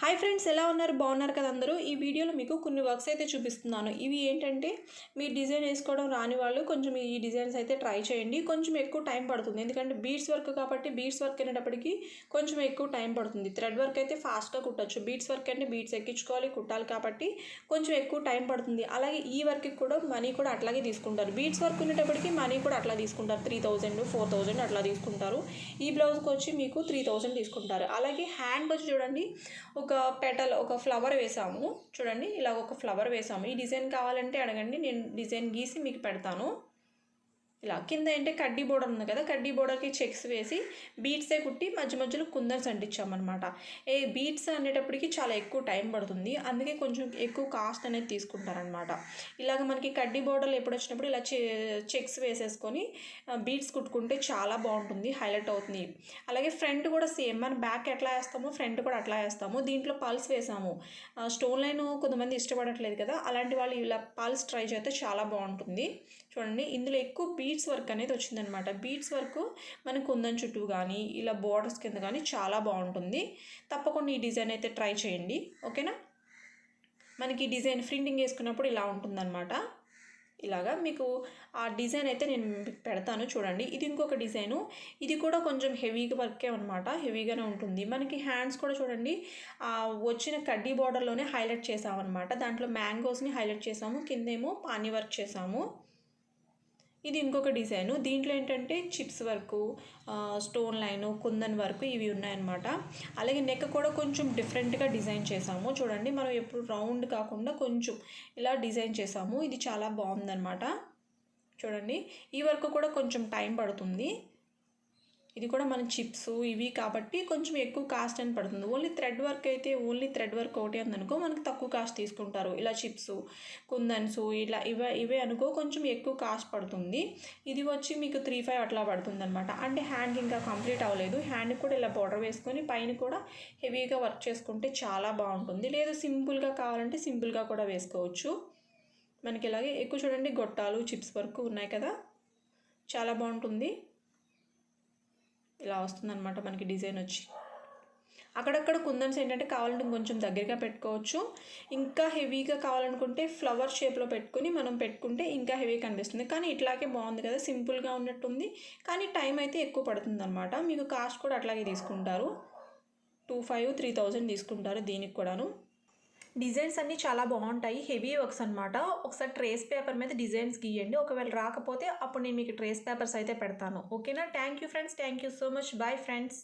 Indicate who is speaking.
Speaker 1: Hi friends, ఎలా ఉన్నారు? బాగున్నారు కదా అందరూ? ఈ వీడియోలో మీకు కొన్ని వర్క్స్ అయితే చూపిస్తున్నాను. ఇవి ఏంటంటే మీ డిజైన్ వేసుకోవడం రాని వాళ్ళు కొంచెం ఈ డిజైన్స్ అయితే ట్రై చేయండి. కొంచెం ఎక్కువ టైం పడుతుంది, ఎందుకంటే బీడ్స్ వర్క్ కాబట్టి బీడ్స్ వర్క్ అనేటప్పటికి కొంచెం ఎక్కువ టైం పడుతుంది. థ్రెడ్ వర్క్ అయితే ఫాస్ట్గా కుట్టచ్చు. బీడ్స్ వర్క్ అంటే బీడ్స్ ఎక్కించుకోవాలి, కుట్టాలి కాబట్టి కొంచెం ఎక్కువ టైం పడుతుంది. అలాగే ఈ వర్క్కి కూడా మనీ కూడా అట్లాగే తీసుకుంటారు. బీడ్స్ వర్క్ ఉండేటప్పటికి మనీ కూడా అట్లా తీసుకుంటారు. 3000 4000 అట్లా తీసుకుంటారు. ఈ బ్లౌజ్కి వచ్చి మీకు 3000 తీసుకుంటారు. అలాగే హ్యాండ్ వచ్చి చూడండి, ఒక పెటల్ ఒక ఫ్లవర్ వేసాము. చూడండి, ఇలా ఒక ఫ్లవర్ వేసాము. ఈ డిజైన్ కావాలంటే అడగండి, నేను డిజైన్ గీసి మీకు పెడతాను. ఇలా కింద ఏంటంటే కడ్డీ బోర్డర్ ఉంది కదా, కడ్డీ బోర్డర్కి చెక్స్ వేసి బీట్సే కుట్టి మధ్య మధ్యలో కుందన్స్ అంటించామన్నమాట. బీట్స్ అనేటప్పటికి చాలా ఎక్కువ టైం పడుతుంది, అందుకే కొంచెం ఎక్కువ కాస్ట్ అనేది తీసుకుంటారనమాట. ఇలాగ మనకి కడ్డీ బోర్డర్లు ఎప్పుడు వచ్చినప్పుడు ఇలా చెక్స్ వేసేసుకొని బీట్స్ కుట్టుకుంటే చాలా బాగుంటుంది, హైలైట్ అవుతుంది. అలాగే ఫ్రంట్ కూడా సేమ్, మన బ్యాక్ ఎట్లా వేస్తామో ఫ్రంట్ కూడా అట్లా వేస్తాము. దీంట్లో పల్స్ వేసాము. స్టోన్ లైన్ కొంతమంది ఇష్టపడట్లేదు కదా, అలాంటి వాళ్ళు ఇలా పల్స్ ట్రై చేస్తే చాలా బాగుంటుంది. చూడండి, ఇందులో ఎక్కువ బీడ్స్ వర్క్ అనేది వచ్చిందనమాట. బీడ్స్ వర్క్ మనకు కుందన్ చుట్టూ కానీ ఇలా బోర్డర్స్ కింద కానీ చాలా బాగుంటుంది. తప్పకుండా ఈ డిజైన్ అయితే ట్రై చేయండి, ఓకేనా? మనకి డిజైన్ ప్రింటింగ్ వేసుకున్నప్పుడు ఇలా ఉంటుందన్నమాట. ఇలాగా మీకు ఆ డిజైన్ అయితే నేను పెడతాను, చూడండి. ఇది ఇంకొక డిజైను, ఇది కూడా కొంచెం హెవీగా వర్కే అనమాట, హెవీగానే ఉంటుంది. మనకి హ్యాండ్స్ కూడా చూడండి, వచ్చిన కడ్డీ బార్డర్లోనే హైలైట్ చేసామన్నమాట. దాంట్లో మ్యాంగోస్ని హైలైట్ చేసాము, కిందేమో పానీ వర్క్ చేసాము. ఇది ఇంకొక డిజైను, దీంట్లో ఏంటంటే chips work, stone line, kundan work ఇవి ఉన్నాయన్నమాట. అలాగే నెక్ కూడా కొంచెం డిఫరెంట్గా డిజైన్ చేసాము. చూడండి, మనం ఎప్పుడు రౌండ్ కాకుండా కొంచెం ఇలా డిజైన్ చేసాము. ఇది చాలా బాగుందన్నమాట. చూడండి, ఈ వర్క్ కూడా కొంచెం టైం పడుతుంది. ఇది కూడా మన చిప్స్ ఇవి కాబట్టి కొంచెం ఎక్కువ కాస్ట్ అని పడుతుంది. ఓన్లీ థ్రెడ్ వర్క్ అయితే ఓన్లీ థ్రెడ్ వర్క్ ఒకటి అందనుకో మనకు తక్కువ కాస్ట్ తీసుకుంటారు. ఇలా చిప్స్, కుందన్స్ ఇలా ఇవే అనుకో కొంచెం ఎక్కువ కాస్ట్ పడుతుంది. ఇది వచ్చి మీకు 3-5 అట్లా పడుతుంది అనమాట. అంటే హ్యాండ్కి ఇంకా కంప్లీట్ అవ్వలేదు. హ్యాండ్కి కూడా ఇలా బోర్డర్ వేసుకొని పైన కూడా హెవీగా వర్క్ చేసుకుంటే చాలా బాగుంటుంది. లేదు సింపుల్గా కావాలంటే సింపుల్గా కూడా వేసుకోవచ్చు. మనకి ఇలాగే ఎక్కువ చూడండి, గొట్టాలు చిప్స్ వర్క్ ఉన్నాయి కదా, చాలా బాగుంటుంది. ఇలా వస్తుందన్నమాట మనకి డిజైన్ వచ్చి. అక్కడక్కడ కుందన్స్ ఏంటంటే కావాలంటే కొంచెం దగ్గరగా పెట్టుకోవచ్చు. ఇంకా హెవీగా కావాలనుకుంటే ఫ్లవర్ షేప్లో పెట్టుకుని మనం పెట్టుకుంటే ఇంకా హెవీ కనిపిస్తుంది. కానీ ఇట్లాగే బాగుంది కదా, సింపుల్గా ఉన్నట్టుంది. కానీ టైం అయితే ఎక్కువ పడుతుంది అనమాట. మీకు కాస్ట్ కూడా అట్లాగే తీసుకుంటారు, 2500-3000 తీసుకుంటారు దీనికి కూడాను. డిజైన్స్ అన్నీ చాలా బాగుంటాయి, హెవీ వర్క్స్ అనమాట. ఒకసారి ట్రేస్ పేపర్ మీద డిజైన్స్ గీయండి. ఒకవేళ రాకపోతే అప్పుడు నేను మీకు ట్రేస్ పేపర్స్ అయితే పెడతాను, ఓకేనా? Thank you friends, thank you so much. Bye friends.